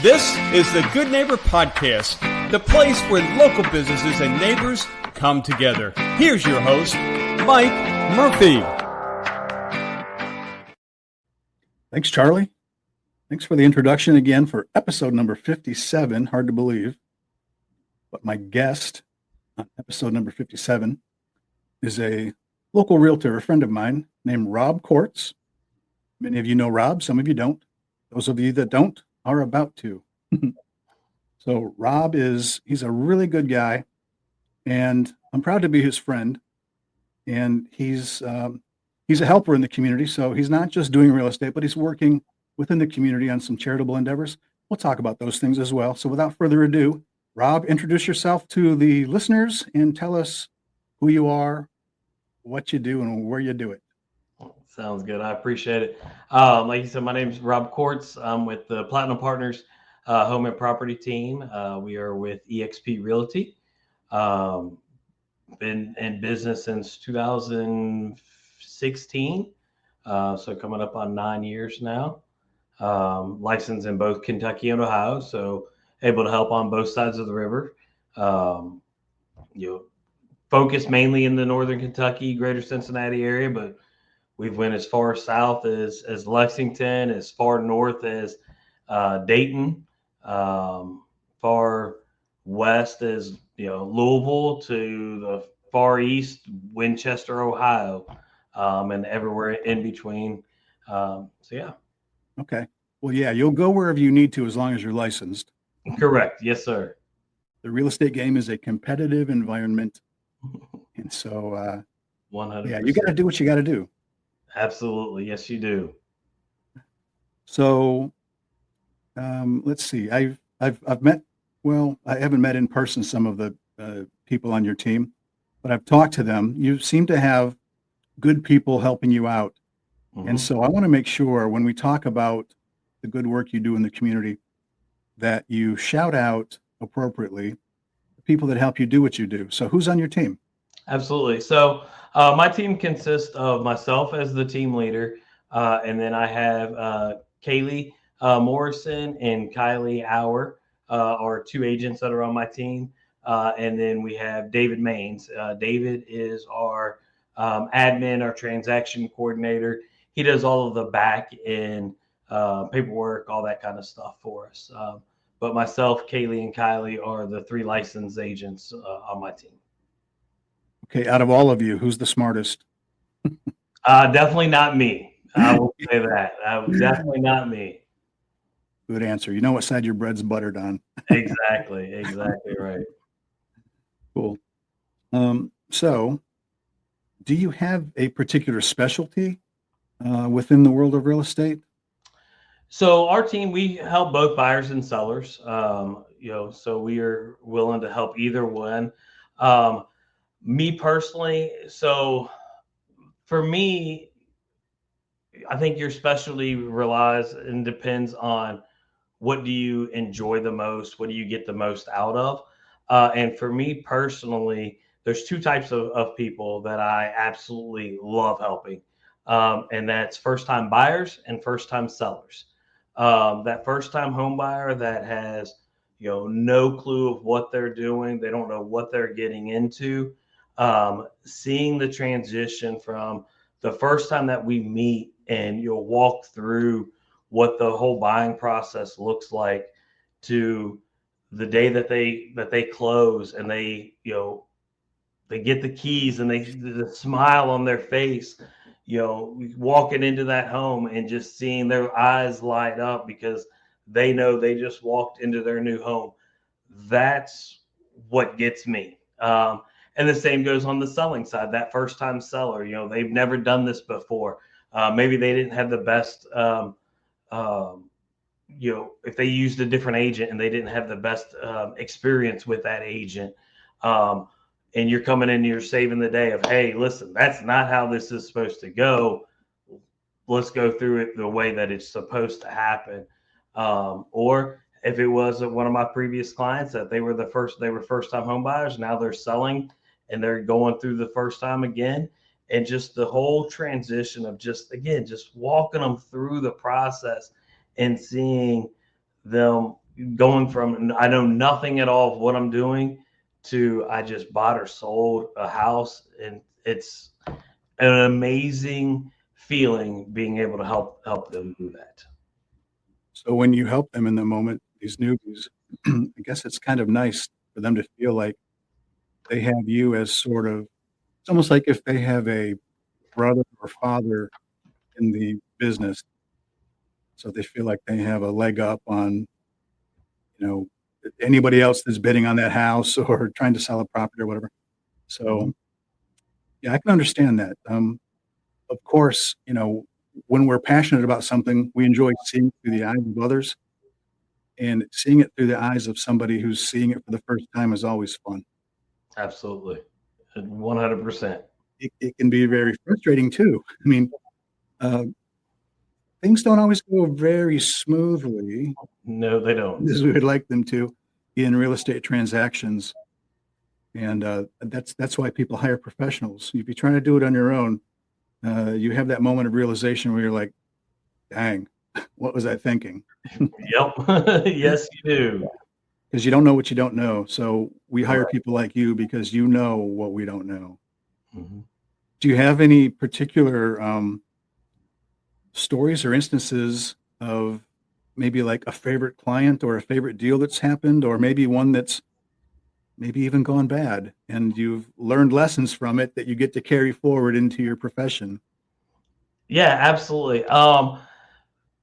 This is the Good Neighbor Podcast, the place where local businesses and neighbors come together. Here's your host, Mike Murphy. Thanks, Charlie. Thanks for the introduction again for episode number 57. Hard to believe. But my guest on episode number 57 is a local realtor, a friend of mine named Rob Courts. Many of you know Rob, some of you don't. Those of you that don't are about to. So Rob he's a really good guy, and I'm proud to be his friend. And he's a helper in the community. So he's not just doing real estate, but he's working within the community on some charitable endeavors. We'll talk about those things as well. So without further ado, Rob, introduce yourself to the listeners and tell us who you are, what you do, and where you do it. Sounds good. I appreciate it. Like you said, my name is Rob Courts. I'm with the Platinum Partners Home and Property Team. We are with EXP Realty. Been in business since 2016, so coming up on 9 years now. Licensed in both Kentucky and Ohio, so able to help on both sides of the river. Focus mainly in the northern Kentucky, greater Cincinnati area, but we've went as far south as Lexington, as far north as Dayton, far west as Louisville, to the far east, Winchester, Ohio, and everywhere in between. So yeah. Okay. Well, yeah, you'll go wherever you need to as long as you're licensed. Correct. Yes, sir. The real estate game is a competitive environment, and so 100%. Yeah, you got to do what you got to do. Absolutely. Yes, you do. So let's see. I've met, well, I haven't met in person some of the people on your team, but I've talked to them. You seem to have good people helping you out. Mm-hmm. And so I want to make sure when we talk about the good work you do in the community that you shout out appropriately the people that help you do what you do. So who's on your team? Absolutely. So my team consists of myself as the team leader, and then I have Caylee Morrison and Caylee Auer are two agents that are on my team, and then we have David Maines. David is our admin, our transaction coordinator. He does all of the back end paperwork, all that kind of stuff for us. But myself, Caylee, and Caylee are the three licensed agents on my team. Okay, out of all of you, who's the smartest? Definitely not me. I will say that. Definitely not me. Good answer. You know what side your bread's buttered on. Exactly right. Cool. So, do you have a particular specialty within the world of real estate? So our team, we help both buyers and sellers. So we are willing to help either one. Me personally, so for me, I think your specialty relies and depends on what do you enjoy the most, what do you get the most out of. And for me personally, there's two types of people that I absolutely love helping. And that's first-time buyers and first-time sellers. That first-time home buyer that has no clue of what they're doing, they don't know what they're getting into. Seeing the transition from the first time that we meet and you'll walk through what the whole buying process looks like to the day that they close and they get the keys and the smile on their face, walking into that home and just seeing their eyes light up because they know they just walked into their new home. That's what gets me. And the same goes on the selling side. That first time seller, they've never done this before. Maybe they didn't have the best, if they used a different agent and they didn't have the best experience with that agent. And you're coming in and you're saving the day of, hey, listen, that's not how this is supposed to go. Let's go through it the way that it's supposed to happen. Or if it was one of my previous clients that they were first time home buyers, now they're selling and they're going through the first time again. And just the whole transition of just walking them through the process and seeing them going from I know nothing at all of what I'm doing to I just bought or sold a house, and it's an amazing feeling being able to help them do that. So when you help them in the moment, these newbies, I guess it's kind of nice for them to feel like they have you as sort of, it's almost like if they have a brother or father in the business. So they feel like they have a leg up on, anybody else that's bidding on that house or trying to sell a property or whatever. So yeah, I can understand that. Of course, when we're passionate about something, we enjoy seeing it through the eyes of others, and seeing it through the eyes of somebody who's seeing it for the first time is always fun. Absolutely. 100%. It can be very frustrating too. I mean, things don't always go very smoothly No, they don't. as we would like them to in real estate transactions. And that's why people hire professionals. If you're trying to do it on your own, you have that moment of realization where you're like, dang, what was I thinking? Yep. Yes, you do. Because you don't know what you don't know. So we hire people like you because you know what we don't know. Mm-hmm. Do you have any particular stories or instances of maybe like a favorite client or a favorite deal that's happened, or maybe one that's maybe even gone bad and you've learned lessons from it that you get to carry forward into your profession? Yeah, absolutely.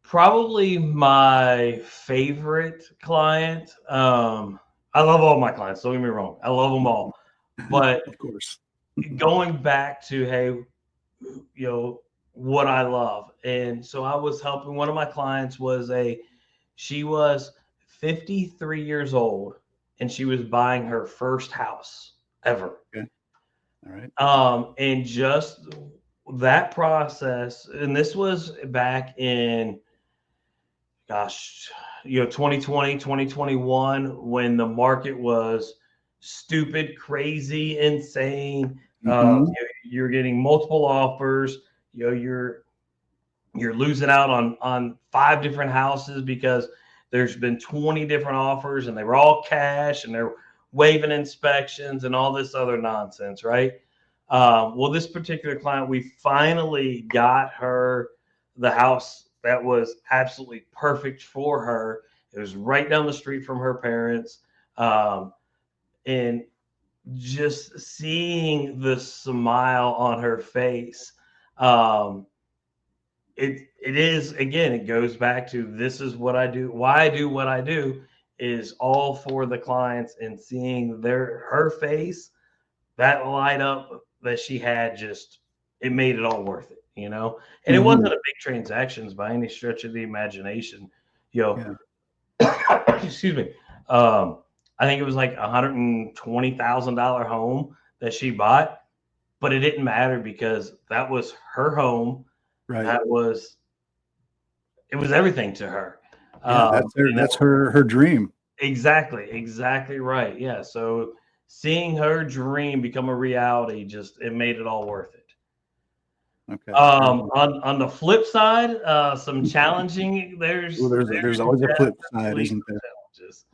Probably my favorite client. I love all my clients. Don't get me wrong. I love them all. But Of course. going back to, hey, what I love. And so I was helping one of my clients she was 53 years old and she was buying her first house ever. Okay. All right. And just that process, and this was back in 2020, 2021, when the market was stupid, crazy, insane. You're getting multiple offers. You're losing out on 5 different houses because there's been 20 different offers and they were all cash and they're waiving inspections and all this other nonsense, right? Well, this particular client, we finally got her the house that was absolutely perfect for her. It was right down the street from her parents. And just seeing the smile on her face, it is, again, it goes back to, this is what I do. Why I do what I do is all for the clients, and seeing her face, that light up that she had, just, it made it all worth it, and it wasn't a big transactions by any stretch of the imagination, excuse me. I think it was like $120,000 home that she bought, but it didn't matter because that was her home. Right. It was everything to her. Yeah, that's her dream. Exactly right. Yeah. So seeing her dream become a reality, it made it all worth it. Okay. On the flip side, some challenging. There's always a flip side, isn't there? Challenges.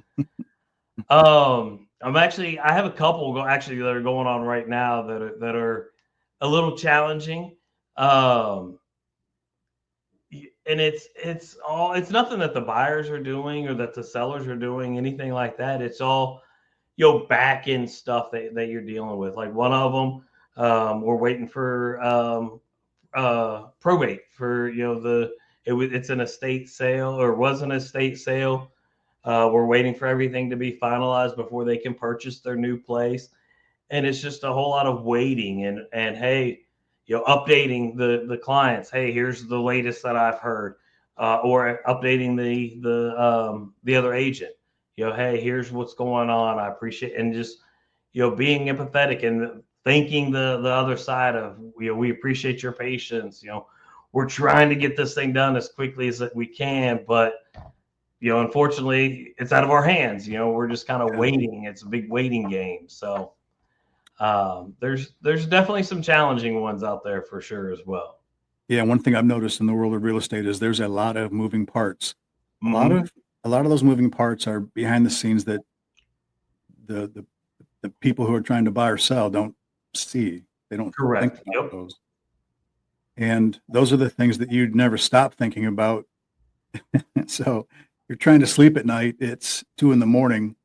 I have a couple that are going on right now that are a little challenging. And it's nothing that the buyers are doing or that the sellers are doing, anything like that. It's all back end stuff that you're dealing with. Like one of them, we're waiting for probate for it's an estate sale, or was an estate sale. We're waiting for everything to be finalized before they can purchase their new place, and it's just a whole lot of waiting and hey, updating the clients. Hey, here's the latest that I've heard, or updating the other agent. Hey, here's what's going on. I appreciate, and just being empathetic and thanking the other side of we appreciate your patience. We're trying to get this thing done as quickly as we can, but unfortunately, it's out of our hands. We're just kind of waiting. It's a big waiting game. So there's definitely some challenging ones out there for sure as well. Yeah, one thing I've noticed in the world of real estate is there's a lot of moving parts, a lot a lot of those moving parts are behind the scenes that the people who are trying to buy or sell don't see. They don't Correct. think about those. And those are the things that you'd never stop thinking about. So you're trying to sleep at night. It's 2 a.m.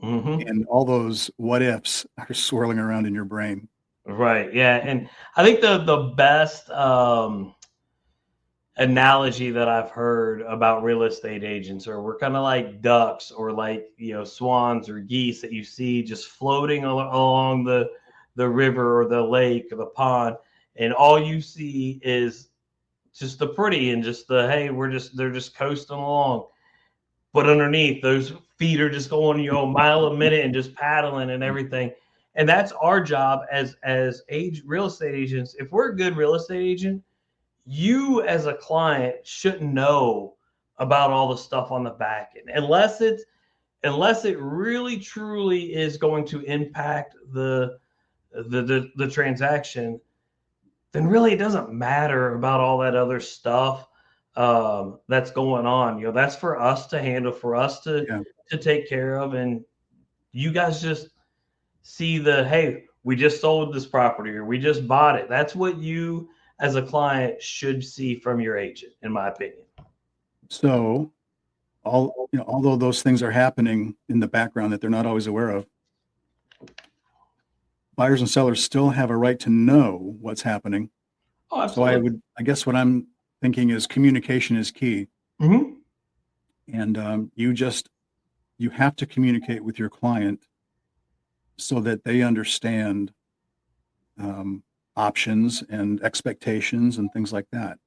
and all those what ifs are swirling around in your brain. Right. Yeah. And I think the best analogy that I've heard about real estate agents are we're kind of like ducks or like, swans or geese that you see just floating along the river or the lake or the pond. And all you see is just the pretty and just the, hey, they're just coasting along. But underneath, those feet are just going, a mile a minute and just paddling and everything. And that's our job as real estate agents. If we're a good real estate agent, you as a client shouldn't know about all the stuff on the back end unless it really truly is going to impact the transaction. Then really it doesn't matter about all that other stuff that's going on. That's for us to handle, for us to take care of. And you guys just see hey, we just sold this property or we just bought it. That's what you as a client should see from your agent, in my opinion. So although those things are happening in the background that they're not always aware of, buyers and sellers still have a right to know what's happening. Oh, absolutely. So I guess what I'm thinking is communication is key. Mm-hmm. And you have to communicate with your client so that they understand options and expectations and things like that.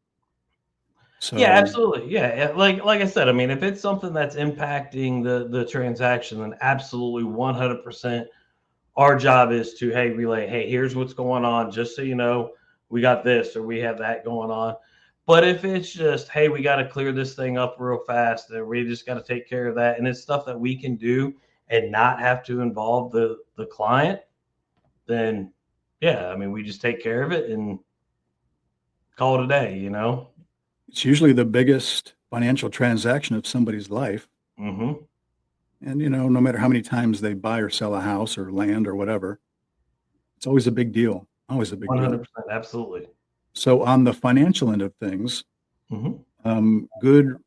So yeah, absolutely. Yeah. Like I said, I mean, if it's something that's impacting the transaction, then absolutely 100% our job is to, hey, relay, hey, here's what's going on. Just so you know, we got this or we have that going on. But if it's just, hey, we got to clear this thing up real fast and we just got to take care of that, and it's stuff that we can do and not have to involve the client, then yeah, I mean, we just take care of it and call it a day, It's usually the biggest financial transaction of somebody's life. Mm-hmm. And, no matter how many times they buy or sell a house or land or whatever, it's always a big deal. Always a big 100%, deal. absolutely. So on the financial end of things, good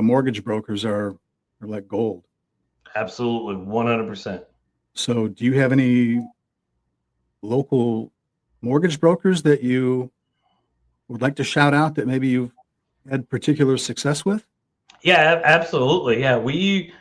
mortgage brokers are like gold. Absolutely, 100%. So do you have any local mortgage brokers that you would like to shout out that maybe you've had particular success with? Yeah, absolutely. Yeah, we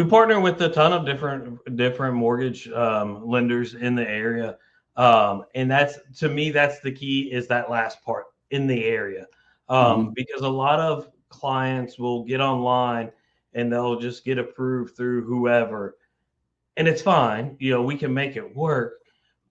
partner with a ton of different mortgage lenders in the area, and to me that's the key, is that last part, in the area, because a lot of clients will get online and they'll just get approved through whoever, and it's fine. We can make it work,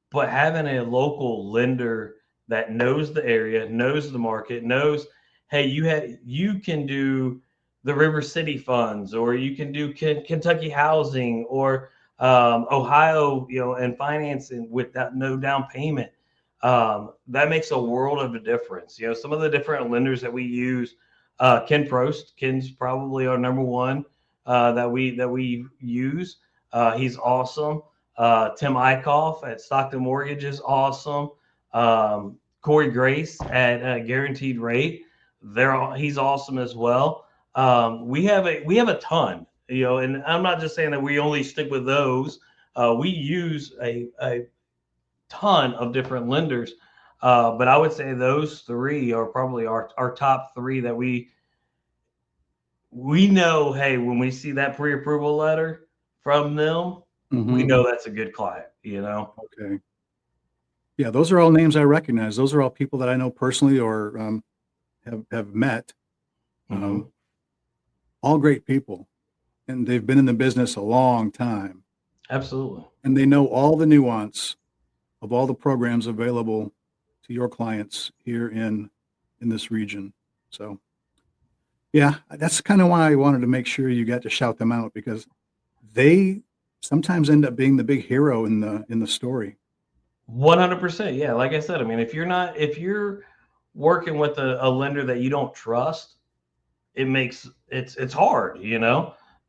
but having a local lender that knows the area, knows the market, knows, hey, you can do the River City funds, or you can do Kentucky housing, or Ohio, and financing with that no down payment. That makes a world of a difference. Some of the different lenders that we use, Ken Prost, Ken's probably our number one that we use. He's awesome. Tim Eickhoff at Stockton Mortgage is awesome. Corey Grace at Guaranteed Rate, he's awesome as well. We have a ton, and I'm not just saying that we only stick with those. We use a ton of different lenders, but I would say those three are probably our top three that we know. Hey, when we see that pre-approval letter from them, we know that's a good client. Okay. Yeah, those are all names I recognize. Those are all people that I know personally or have met. All great people, and they've been in the business a long time. Absolutely. And they know all the nuance of all the programs available to your clients here in this region. So yeah, that's kind of why I wanted to make sure you got to shout them out, because they sometimes end up being the big hero in the story. 100%. Yeah. Like I said, I mean, if you're working with a lender that you don't trust, it's hard,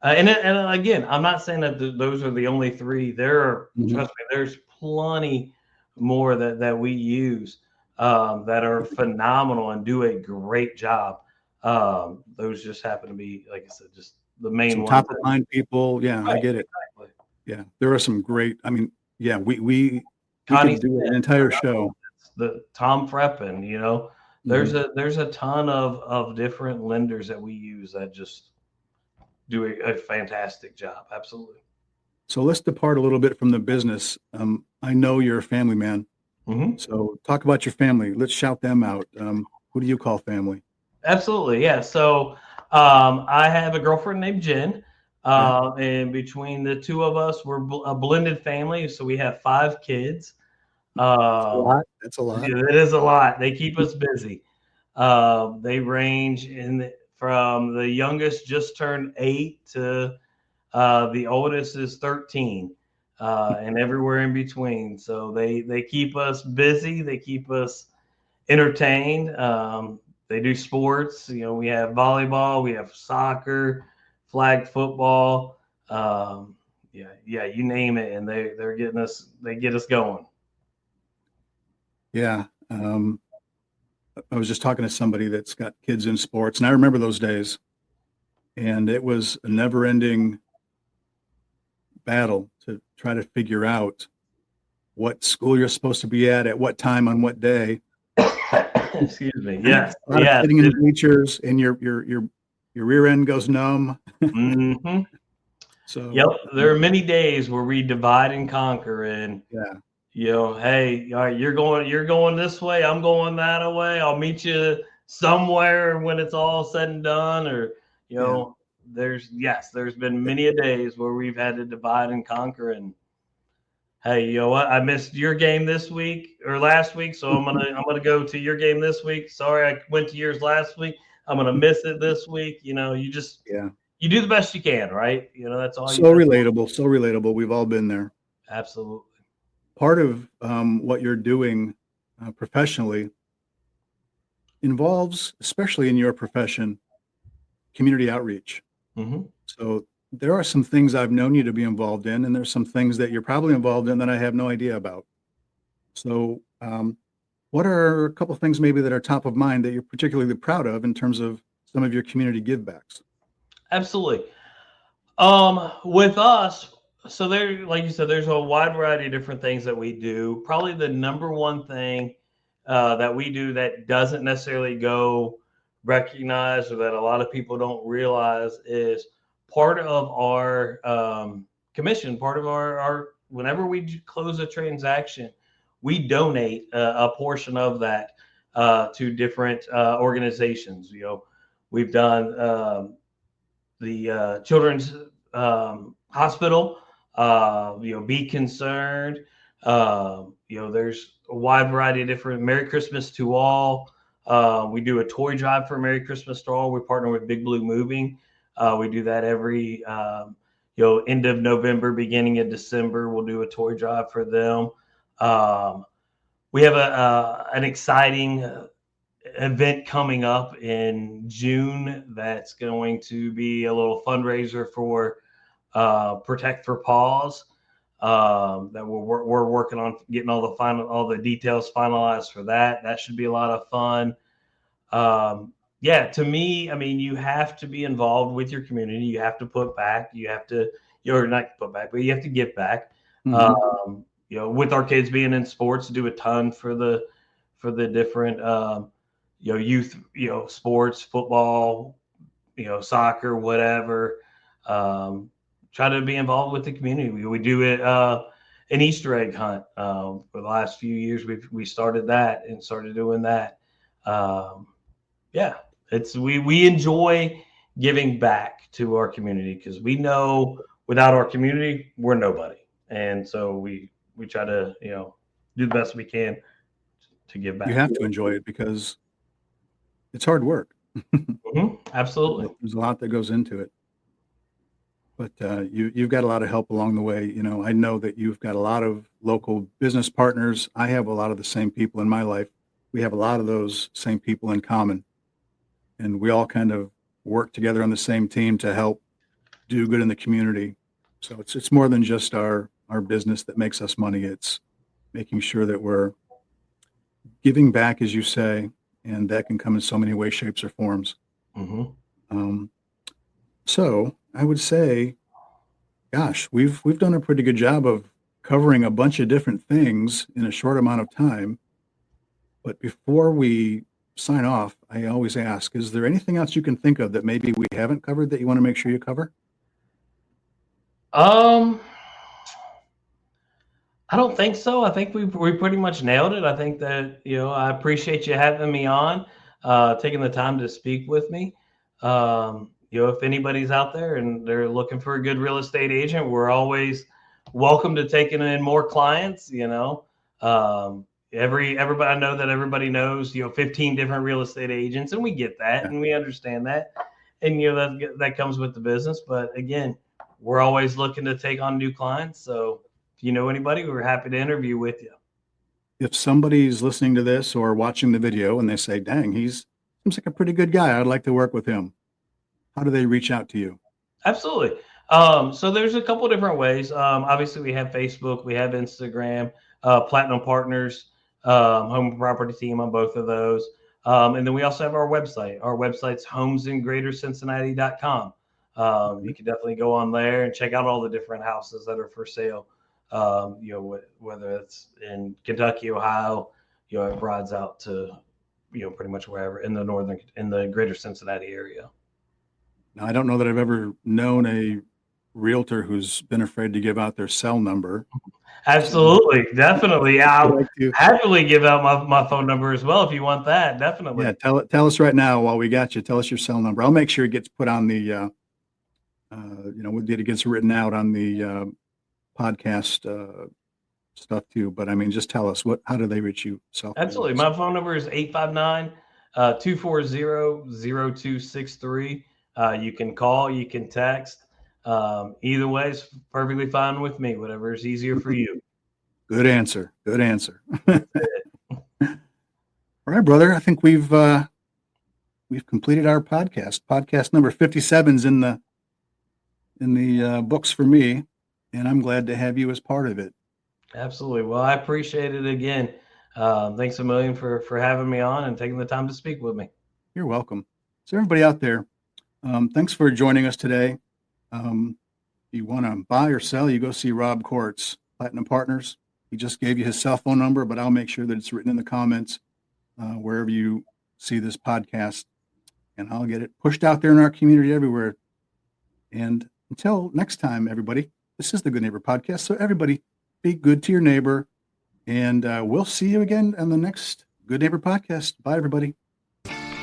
and again, I'm not saying that those are the only three. There are, trust me, there's plenty more that we use that are phenomenal and do a great job. Those just happen to be, like I said, just the main some ones. top of mind people. Yeah, Right, I get it. exactly. Yeah, there are some great. I mean, yeah, we Connie could do an Smith, entire show. the Tom Freppen, there's a ton of different lenders that we use that just do a fantastic job. Absolutely. So let's depart a little bit from the business. I know you're a family man. Mm-hmm. So talk about your family. Let's shout them out. Who do you call family? Absolutely, yeah. So I have a girlfriend named Jen, and between the two of us, we're a blended family. So we have 5 kids. That's a lot. That's a lot. It is a lot. They keep us busy. They range from the youngest just turned 8 to the oldest is 13, and everywhere in between. So they keep us busy. They keep us entertained. They do sports. We have volleyball, we have soccer, flag football. You name it, and they're getting us. They get us going. Yeah. I was just talking to somebody that's got kids in sports, and I remember those days. And it was a never-ending battle to try to figure out what school you're supposed to be at what time, on what day. Excuse me. Yes. A lot of sitting in the bleachers, and your rear end goes numb. Mm-hmm. So yep, there are many days where we divide and conquer, and hey, all right, you're going this way, I'm going that way. I'll meet you somewhere when it's all said and done, or there's been many a days where we've had to divide and conquer, and hey, you know what? I missed your game this week or last week, so I'm gonna go to your game this week. Sorry, I went to yours last week. I'm gonna miss it this week. You just you do the best you can, right? That's all. So relatable. We've all been there. Absolutely. Part of what you're doing professionally involves, especially in your profession, community outreach. Mm-hmm. So there are some things I've known you to be involved in, and there's some things that you're probably involved in that I have no idea about. So what are a couple of things maybe that are top of mind that you're particularly proud of in terms of some of your community givebacks? Absolutely. With us, so there, like you said, there's a wide variety of different things that we do. Probably the number one thing that we do that doesn't necessarily go recognized, or that a lot of people don't realize, is part of our commission, part of our whenever we close a transaction, we donate a portion of that to different organizations. We've done the Children's Hospital, Be Concerned. There's a wide variety of different Merry Christmas to All. We do a toy drive for Merry Christmas to All. We partner with Big Blue Moving. We do that every end of November, beginning of December. We'll do a toy drive for them. We have an exciting event coming up in June that's going to be a little fundraiser for Protect for Paws. That we're working on getting all the details finalized for that. That should be a lot of fun. To me, I mean, you have to be involved with your community. You have to put back. You have to, not put back, but you have to give back. Mm-hmm. With our kids being in sports, do a ton for the different youth, sports, football, soccer, whatever. Try to be involved with the community. We do it an Easter egg hunt for the last few years. We started that and started doing that. We enjoy giving back to our community, because we know without our community we're nobody, and so we try to do the best we can to give back. You have to enjoy it because it's hard work. Mm-hmm. Absolutely. There's a lot that goes into it. But you've got a lot of help along the way. I know that you've got a lot of local business partners. I have a lot of the same people in my life. We have a lot of those same people in common. And we all kind of work together on the same team to help do good in the community. So it's more than just our business that makes us money. It's making sure that we're giving back, as you say, and that can come in so many ways, shapes, or forms. So I would say, gosh, we've done a pretty good job of covering a bunch of different things in a short amount of time. But before we sign off, I always ask, is there anything else you can think of that maybe we haven't covered that you want to make sure you cover? I don't think so. I think we pretty much nailed it. I think that, I appreciate you having me on, taking the time to speak with me. If anybody's out there and they're looking for a good real estate agent, we're always welcome to taking in more clients. Everybody, I know that everybody knows, 15 different real estate agents, and we get that and we understand that. And, that comes with the business. But again, we're always looking to take on new clients. So if you know anybody, we're happy to interview with you. If somebody's listening to this or watching the video and they say, dang, seems like a pretty good guy, I'd like to work with him, how do they reach out to you? Absolutely. So there's a couple different ways. Obviously, we have Facebook, we have Instagram, Platinum Partners, home property team on both of those. And then we also have our website. Our website's homesingreatercincinnati.com. You can definitely go on there and check out all the different houses that are for sale. Whether it's in Kentucky, Ohio, it broads out to, pretty much wherever in the greater Cincinnati area. Now, I don't know that I've ever known a realtor who's been afraid to give out their cell number. Absolutely. Definitely. I'll happily give out my phone number as well if you want that. Definitely. Yeah. Tell us right now while we got you. Tell us your cell number. I'll make sure it gets put on the, it gets written out on the podcast stuff too. But I mean, just tell us how do they reach you? Absolutely. My phone number is 859-240-0263. You can call, you can text. Either way is perfectly fine with me, whatever is easier for you. Good answer. All right, brother. I think we've completed our podcast. Podcast number 57 is in the books for me, and I'm glad to have you as part of it. Absolutely. Well, I appreciate it again. Thanks a million for having me on and taking the time to speak with me. You're welcome. So everybody out there, thanks for joining us today. If you want to buy or sell, you go see Rob Courts, Platinum Partners. He just gave you his cell phone number, but I'll make sure that it's written in the comments wherever you see this podcast, and I'll get it pushed out there in our community everywhere. And until next time, everybody, this is the Good Neighbor Podcast. So everybody, be good to your neighbor, and we'll see you again on the next Good Neighbor Podcast. Bye, everybody.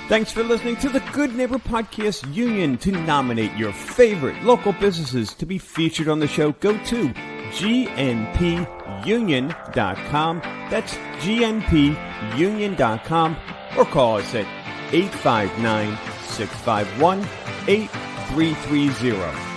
Thanks for listening to the Good Neighbor Podcast Union. To nominate your favorite local businesses to be featured on the show, go to gnpunion.com. That's gnpunion.com, or call us at 859-651-8330.